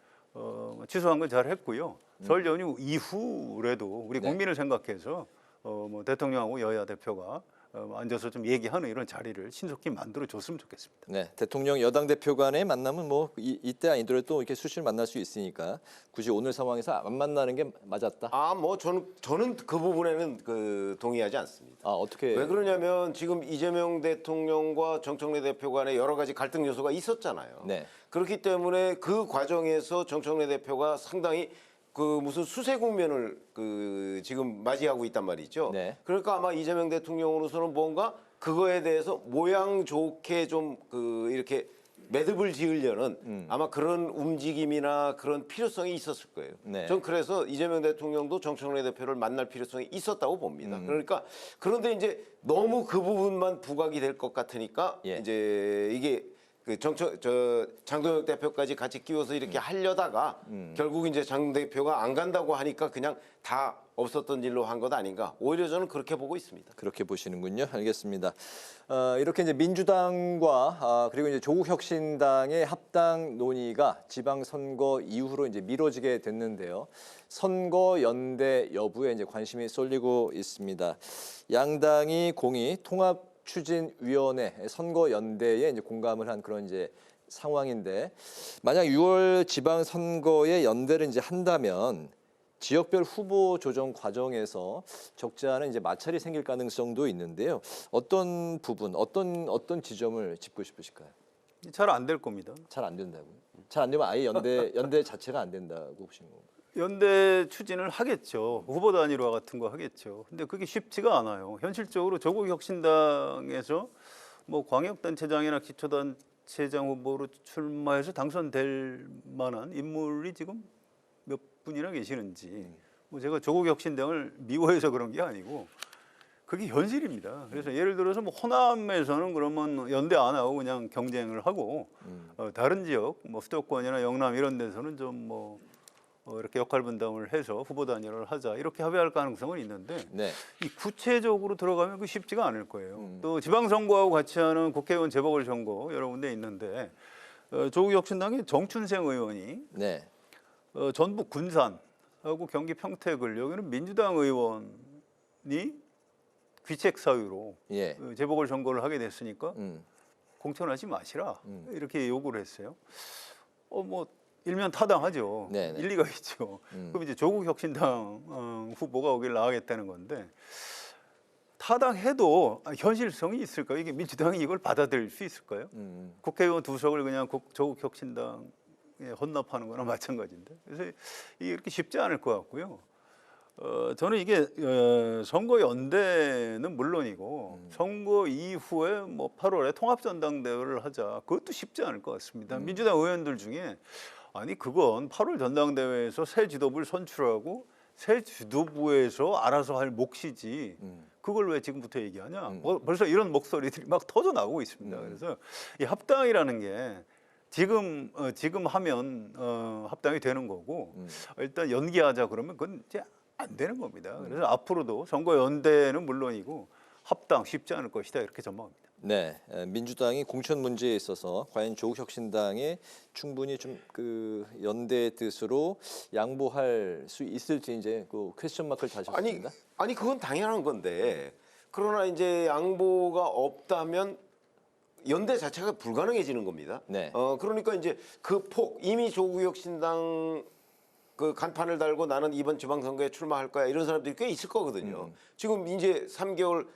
취소한 건 잘했고요. 설 연휴 이후라도 우리 국민을 생각해서 뭐 대통령하고 여야 대표가 앉아서 좀 얘기하는 이런 자리를 신속히 만들어 줬으면 좋겠습니다. 네, 대통령 여당 대표 간의 만남은 뭐 이때 아니더라도 이렇게 수시로 만날 수 있으니까 굳이 오늘 상황에서 안 만나는 게 맞았다. 뭐 저는 그 부분에는 동의하지 않습니다. 어떻게? 왜 그러냐면 지금 이재명 대통령과 정청래 대표 간에 여러 가지 갈등 요소가 있었잖아요. 네. 그렇기 때문에 그 과정에서 정청래 대표가 상당히 무슨 수세 국면을 지금 맞이하고 있단 말이죠. 네. 그러니까 아마 이재명 대통령으로서는 뭔가 그거에 대해서 모양 좋게 좀 이렇게 매듭을 지으려는 아마 그런 움직임이나 그런 필요성이 있었을 거예요. 네. 전 그래서 이재명 대통령도 정청래 대표를 만날 필요성이 있었다고 봅니다. 그러니까 그런데 이제 너무 그 부분만 부각이 될 것 같으니까 이제 이게 장동혁 대표까지 같이 끼워서 이렇게 하려다가 결국 이제 장 대표가 안 간다고 하니까 그냥 다 없었던 일로 한 것 아닌가. 오히려 저는 그렇게 보고 있습니다. 그렇게 보시는군요. 알겠습니다. 이렇게 이제 민주당과 그리고 이제 조국혁신당의 합당 논의가 지방선거 이후로 이제 미뤄지게 됐는데요. 선거 연대 여부에 이제 관심이 쏠리고 있습니다. 양당이 공히 통합 추진위원회 선거연대에 이제 공감을 한 그런 이제 상황인데 만약 6월 지방선거에 연대를 이제 한다면 지역별 후보 조정 과정에서 적지 않은 이제 마찰이 생길 가능성도 있는데요. 어떤 부분, 어떤 지점을 짚고 싶으실까요? 잘 안 될 겁니다. 잘 안 된다고요? 잘 안 되면 아예 연대 자체가 안 된다고 보시는 건가요? 연대 추진을 하겠죠. 후보 단일화 같은 거 하겠죠. 근데 그게 쉽지가 않아요. 현실적으로 조국혁신당에서 뭐 광역단체장이나 기초단체장 후보로 출마해서 당선될 만한 인물이 지금 몇 분이나 계시는지 뭐 제가 조국혁신당을 미워해서 그런 게 아니고 그게 현실입니다. 그래서 예를 들어서 뭐 호남에서는 그러면 연대 안 하고 그냥 경쟁을 하고 다른 지역 뭐 수도권이나 영남 이런 데서는 좀 뭐 이렇게 역할 분담을 해서 후보 단일화를 하자 이렇게 합의할 가능성은 있는데 이 구체적으로 들어가면 그 쉽지가 않을 거예요. 또 지방선거하고 같이 하는 국회의원 재보궐선거 여러 군데 있는데 조국혁신당의 정춘생 의원이 전북 군산하고 경기 평택을 여기는 민주당 의원이 귀책 사유로 재보궐선거를 하게 됐으니까 공천하지 마시라 이렇게 요구를 했어요. 뭐 일면 타당하죠. 일리가 있죠. 그럼 이제 조국혁신당 후보가 거기를 나가겠다는 건데 타당해도 현실성이 있을까요? 이게 민주당이 이걸 받아들일 수 있을까요? 국회의원 2석을 그냥 조국혁신당에 헌납하는 거나 마찬가지인데 그래서 이게 이렇게 쉽지 않을 것 같고요. 저는 이게 선거 연대는 물론이고 선거 이후에 뭐 8월에 통합전당대회를 하자 그것도 쉽지 않을 것 같습니다. 민주당 의원들 중에 아니 그건 8월 전당대회에서 새 지도부를 선출하고 새 지도부에서 알아서 할 몫이지 그걸 왜 지금부터 얘기하냐. 벌써 이런 목소리들이 막 터져 나오고 있습니다. 그래서 이 합당이라는 게 지금 하면 합당이 되는 거고 일단 연기하자 그러면 그건 이제 안 되는 겁니다. 그래서 앞으로도 선거 연대는 물론이고 합당 쉽지 않을 것이다 이렇게 전망합니다. 네, 민주당이 공천 문제에 있어서 과연 조국혁신당에 충분히 좀 연대의 뜻으로 양보할 수 있을지 이제 그 퀘스천 마크를 다셨습니다. 아니 그건 당연한 건데 그러나 이제 양보가 없다면 연대 자체가 불가능해지는 겁니다. 네. 그러니까 이제 그 폭 이미 조국혁 신당 그 간판을 달고 나는 이번 지방선거에 출마할 거야 이런 사람들이 꽤 있을 거거든요. 지금 이제 3개월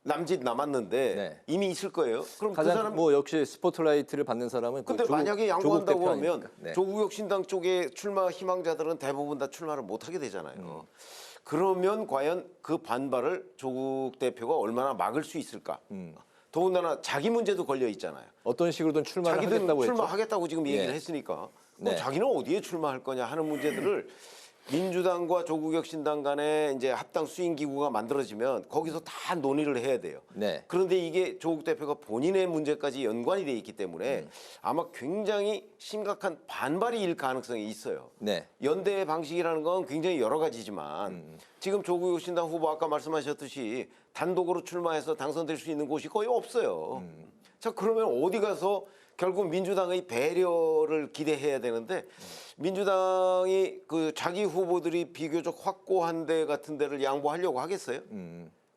남짓 남았는데 네. 이미 있을 거예요. 그럼 그 가장 사람 뭐 역시 스포트라이트를 받는 사람은 근데 그 만약에 양보한다고 조국 대표 하면 아닙니까? 네. 조국혁 신당 쪽에 출마 희망자들은 대부분 다 출마를 못 하게 되잖아요. 그러면 과연 그 반발을 조국 대표가 얼마나 막을 수 있을까? 더군다나 자기 문제도 걸려 있잖아요. 어떤 식으로든 출마를 자기는 하겠다고 했죠. 출마하겠다고 지금 얘기를 예. 했으니까 네. 자기는 어디에 출마할 거냐 하는 문제들을 민주당과 조국혁 신당 간에 이제 합당 수행 기구가 만들어지면 거기서 다 논의를 해야 돼요. 네. 그런데 이게 조국 대표가 본인의 문제까지 연관이 돼 있기 때문에 아마 굉장히 심각한 반발이 일 가능성이 있어요. 네. 연대 방식이라는 건 굉장히 여러 가지지만 지금 조국혁 신당 후보 아까 말씀하셨듯이 단독으로 출마해서 당선될 수 있는 곳이 거의 없어요. 자, 그러면 어디 가서 결국 민주당의 배려를 기대해야 되는데 민주당이 그 자기 후보들이 비교적 확고한 데 같은 데를 양보하려고 하겠어요?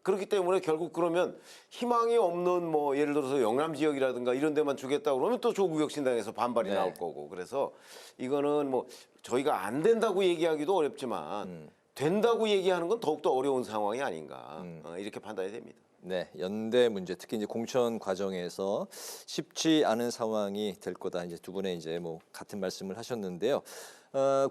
그렇기 때문에 결국 그러면 희망이 없는 뭐 예를 들어서 영남 지역이라든가 이런 데만 주겠다 그러면 또 조국혁 신당에서 반발이 네. 나올 거고 그래서 이거는 뭐 저희가 안 된다고 얘기하기도 어렵지만 된다고 얘기하는 건 더욱더 어려운 상황이 아닌가 이렇게 판단이 됩니다. 네, 연대 문제 특히 이제 공천 과정에서 쉽지 않은 상황이 될 거다. 이제 두 분의 이제 뭐 같은 말씀을 하셨는데요.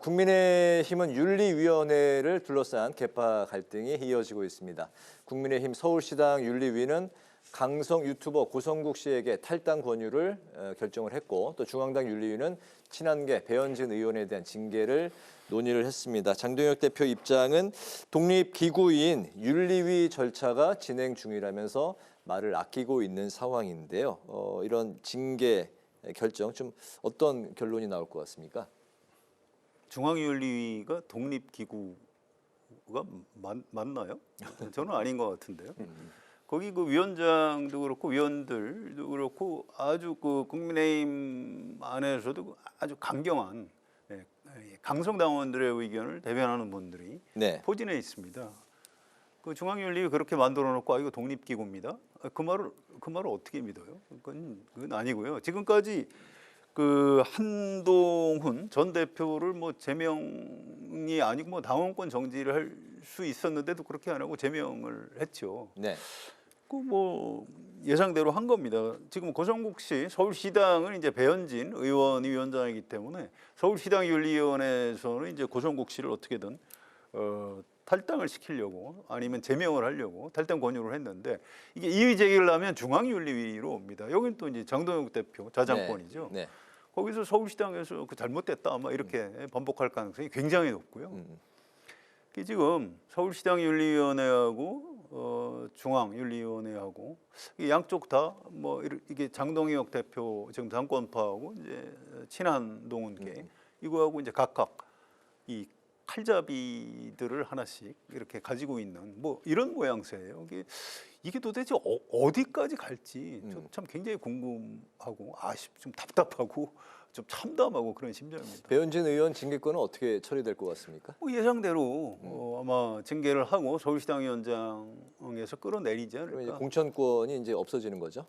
국민의힘은 윤리위원회를 둘러싼 개파 갈등이 이어지고 있습니다. 국민의힘 서울시당 윤리위는 강성 유튜버 고성국 씨에게 탈당 권유를 결정을 했고 또 중앙당 윤리위는 친한계 배현진 의원에 대한 징계를 논의를 했습니다. 장동혁 대표 입장은 독립기구인 윤리위 절차가 진행 중이라면서 말을 아끼고 있는 상황인데요. 이런 징계 결정 좀 어떤 결론이 나올 것 같습니까? 중앙윤리위가 독립기구가 맞나요? 저는 아닌 것 같은데요. 거기 그 위원장도 그렇고 위원들도 그렇고 아주 그 국민의힘 안에서도 아주 강경한 강성당원들의 의견을 대변하는 분들이 네. 포진해 있습니다. 그 중앙윤리위 그렇게 만들어놓고 이거 독립기구입니다. 그 말을 어떻게 믿어요? 그건 아니고요. 지금까지 그 한동훈 전 대표를 뭐 제명이 아니고 뭐 당원권 정지를 할 수 있었는데도 그렇게 안 하고 제명을 했죠. 네. 그 뭐 예상대로 한 겁니다. 지금 고성국 씨 서울시당은 이제 배현진 의원이 위원장이기 때문에 서울시당 윤리위원회에서는 이제 고성국 씨를 어떻게든 탈당을 시키려고 아니면 제명을 하려고 탈당 권유를 했는데 이게 이의 제기를 하면 중앙윤리위로 옵니다. 여기는 또 이제 장동혁 대표 자장권이죠. 네. 거기서 서울시당에서 그 잘못됐다 아마 이렇게 반복할 가능성이 굉장히 높고요. 지금 서울시당 윤리위원회하고 중앙윤리위원회하고 양쪽 다 뭐 이게 장동혁 대표 지금 당권파하고 이제 친한 동훈계 이거하고 이제 각각 이 칼잡이들을 하나씩 이렇게 가지고 있는 뭐 이런 모양새예요. 이게 도대체 어디까지 갈지 참 굉장히 궁금하고 좀 답답하고 좀 참담하고 그런 심정입니다. 배현진 의원 징계권은 어떻게 처리될 것 같습니까? 뭐 예상대로 아마 징계를 하고 서울시당 위원장에서 끌어내리지 않을까. 그러면 이제 공천권이 이제 없어지는 거죠?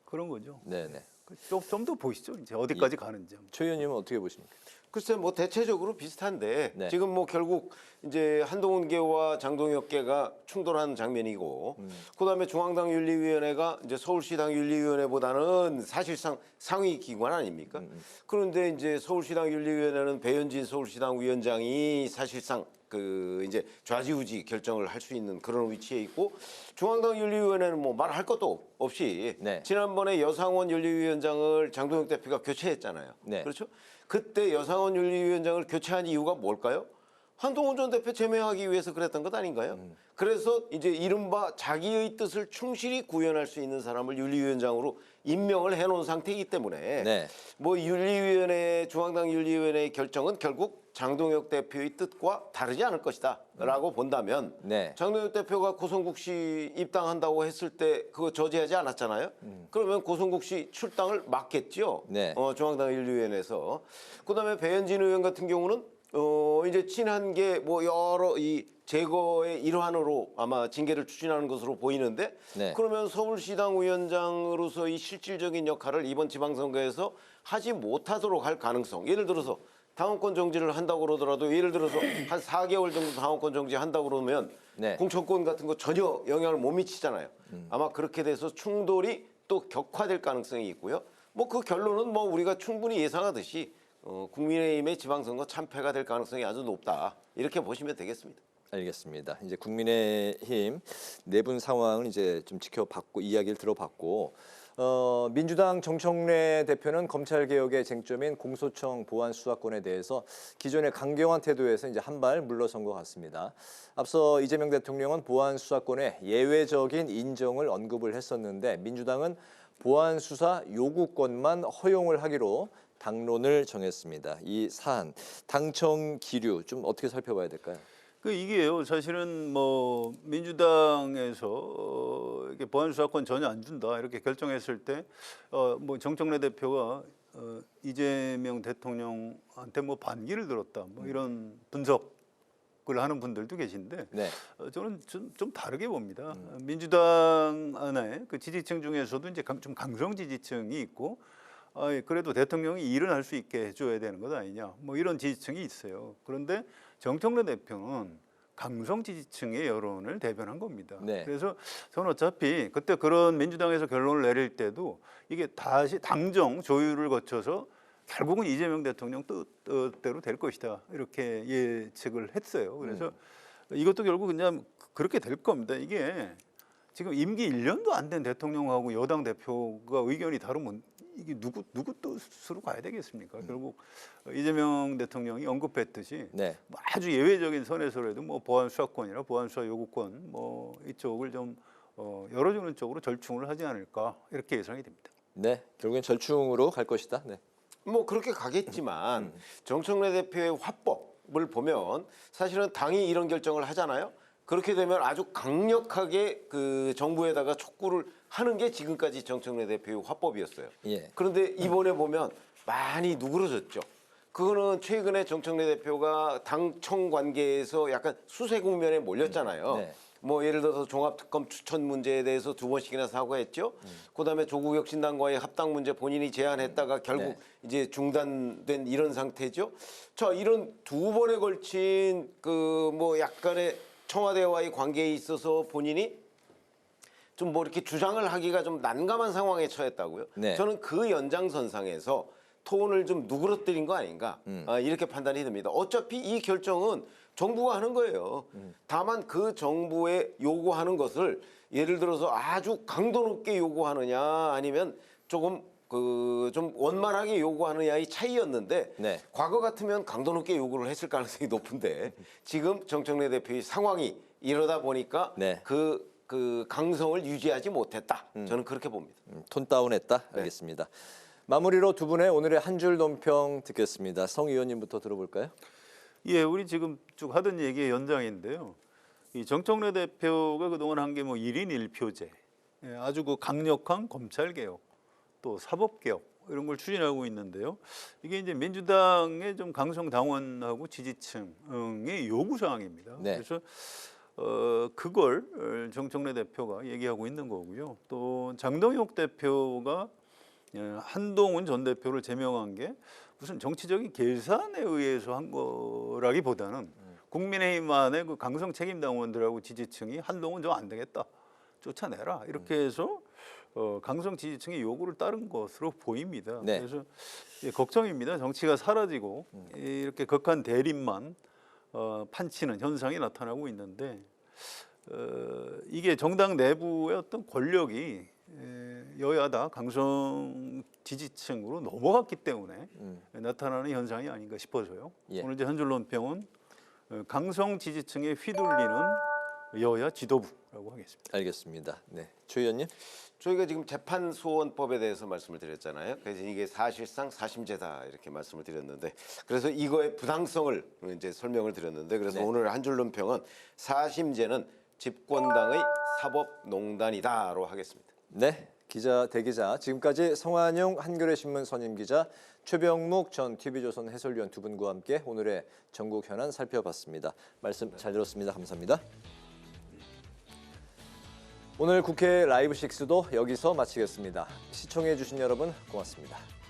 그런 거죠. 네네. 좀 더 보시죠. 이제 어디까지 가는지. 최 의원님은 어떻게 보십니까? 글쎄 뭐 대체적으로 비슷한데 네. 지금 뭐 결국 이제 한동훈계와 장동혁계가 충돌하는 장면이고 그다음에 중앙당 윤리위원회가 이제 서울시당 윤리위원회보다는 사실상 상위 기관 아닙니까? 그런데 이제 서울시당 윤리위원회는 배현진 서울시당 위원장이 사실상 그 이제 좌지우지 결정을 할 수 있는 그런 위치에 있고 중앙당 윤리위원회는 뭐 말할 것도 없이 네. 지난번에 여상원 윤리위원장을 장동혁 대표가 교체했잖아요. 네. 그렇죠? 그때 여상원 윤리위원장을 교체한 이유가 뭘까요? 한동훈 전 대표 제명하기 위해서 그랬던 것 아닌가요? 그래서 이제 이른바 자기의 뜻을 충실히 구현할 수 있는 사람을 윤리위원장으로 임명을 해놓은 상태이기 때문에 네. 뭐 윤리위원회 중앙당 윤리위원회의 결정은 결국 장동혁 대표의 뜻과 다르지 않을 것이다 라고 본다면 네. 장동혁 대표가 고성국 씨 입당한다고 했을 때 그거 저지하지 않았잖아요. 그러면 고성국 씨 출당을 막겠죠. 네. 중앙당 윤리위원회에서. 그다음에 배현진 의원 같은 경우는 이제 친한계 뭐 여러 이 제거의 일환으로 아마 징계를 추진하는 것으로 보이는데 네. 그러면 서울시당 위원장으로서 이 실질적인 역할을 이번 지방선거에서 하지 못하도록 할 가능성, 예를 들어서 당원권 정지를 한다고 그러더라도 예를 들어서 한 4개월 정도 당원권 정지한다고 그러면 네. 공천권 같은 거 전혀 영향을 못 미치잖아요. 아마 그렇게 돼서 충돌이 또 격화될 가능성이 있고요. 뭐 그 결론은 뭐 우리가 충분히 예상하듯이 국민의힘의 지방선거 참패가 될 가능성이 아주 높다. 이렇게 보시면 되겠습니다. 알겠습니다. 이제 국민의힘 내분 상황을 이제 좀 지켜봤고 이야기를 들어봤고 민주당 정청래 대표는 검찰 개혁의 쟁점인 공소청 보안 수사권에 대해서 기존의 강경한 태도에서 이제 한 발 물러선 것 같습니다. 앞서 이재명 대통령은 보안 수사권의 예외적인 인정을 언급을 했었는데 민주당은 보안 수사 요구권만 허용을 하기로 당론을 정했습니다. 이 사안 당청 기류 좀 어떻게 살펴봐야 될까요? 이게요, 사실은 뭐 민주당에서 이렇게 보안 수사권 전혀 안 준다 이렇게 결정했을 때, 뭐 정청래 대표가 이재명 대통령한테 뭐 반기를 들었다, 뭐 이런 분석을 하는 분들도 계신데, 네. 저는 좀 다르게 봅니다. 민주당 안에 그 지지층 중에서도 이제 좀 강성 지지층이 있고, 그래도 대통령이 일은 할 수 있게 해줘야 되는 것 아니냐, 뭐 이런 지지층이 있어요. 그런데 정청래 대표는 강성 지지층의 여론을 대변한 겁니다. 네. 그래서 저는 어차피 그때 그런 민주당에서 결론을 내릴 때도 이게 다시 당정 조율을 거쳐서 결국은 이재명 대통령 뜻대로 될 것이다 이렇게 예측을 했어요. 그래서 이것도 결국 그냥 그렇게 될 겁니다. 이게 지금 임기 1년도 안 된 대통령하고 여당 대표가 의견이 다르면 이게 누구 뜻으로 가야 되겠습니까? 결국 이재명 대통령이 언급했듯이 네. 뭐 아주 예외적인 선에서라도 뭐 보안 수사권이나 보안 수사 요구권 뭐 이쪽을 좀 열어주는 쪽으로 절충을 하지 않을까 이렇게 예상이 됩니다. 네, 결국엔 절충으로 갈 것이다. 네. 뭐 그렇게 가겠지만 정청래 대표의 화법을 보면 사실은 당이 이런 결정을 하잖아요. 그렇게 되면 아주 강력하게 그 정부에다가 촉구를 하는 게 지금까지 정청래 대표의 화법이었어요. 예. 그런데 이번에 보면 많이 누그러졌죠. 그거는 최근에 정청래 대표가 당청 관계에서 약간 수세 국면에 몰렸잖아요. 네. 뭐 예를 들어서 종합특검 추천 문제에 대해서 2번씩이나 사과했죠. 그다음에 조국 혁신당과의 합당 문제 본인이 제안했다가 결국 네. 이제 중단된 이런 상태죠. 자, 이런 두 번에 걸친 그 뭐 약간의 청와대와의 관계에 있어서 본인이 좀 뭐 이렇게 주장을 하기가 좀 난감한 상황에 처했다고요. 네. 저는 그 연장선상에서 톤을 좀 누그러뜨린 거 아닌가 이렇게 판단이 됩니다. 어차피 이 결정은 정부가 하는 거예요. 다만 그 정부에 요구하는 것을 예를 들어서 아주 강도 높게 요구하느냐 아니면 조금 좀 원만하게 요구하느냐의 차이였는데 네. 과거 같으면 강도 높게 요구를 했을 가능성이 높은데 지금 정청래 대표의 상황이 이러다 보니까 네. 그 강성을 유지하지 못했다. 저는 그렇게 봅니다. 톤 다운했다. 알겠습니다. 마무리로 두 분의 오늘의 한 줄 논평 듣겠습니다. 성 의원님부터 들어볼까요? 예, 우리 지금 쭉 하던 얘기의 연장인데요. 이 정청래 대표가 그동안 한 게 뭐 1인 1표제, 아주 그 강력한 검찰 개혁, 또 사법 개혁 이런 걸 추진하고 있는데요. 이게 이제 민주당의 좀 강성 당원하고 지지층의 요구 사항입니다. 네. 그래서 그걸 정청래 대표가 얘기하고 있는 거고요. 또 장동혁 대표가 한동훈 전 대표를 제명한 게 무슨 정치적인 계산에 의해서 한 거라기보다는 국민의힘 안에 그 강성 책임 당원들하고 지지층이 한동훈 저 안 되겠다, 쫓아내라 이렇게 해서 강성 지지층의 요구를 따른 것으로 보입니다. 네. 그래서 걱정입니다. 정치가 사라지고 이렇게 극한 대립만 판치는 현상이 나타나고 있는데 이게 정당 내부의 어떤 권력이 여야다 강성 지지층으로 넘어갔기 때문에 나타나는 현상이 아닌가 싶어서요. 예. 오늘 이제 한 줄 논평은 강성 지지층에 휘둘리는 여야 지도부라고 하겠습니다. 알겠습니다. 네, 최 의원님. 저희가 지금 재판소원법에 대해서 말씀을 드렸잖아요. 그래서 이게 사실상 사심제다 이렇게 말씀을 드렸는데, 그래서 이거의 부당성을 이제 설명을 드렸는데, 그래서 네. 오늘 한 줄 논평은 사심제는 집권당의 사법농단이다로 하겠습니다. 네, 기자 대기자, 지금까지 성한용 한겨레 신문 선임 기자, 최병묵 전 TV조선 해설위원 두 분과 함께 오늘의 전국 현안 살펴봤습니다. 말씀 잘 들었습니다. 감사합니다. 오늘 국회 라이브 6도 여기서 마치겠습니다. 시청해 주신 여러분 고맙습니다.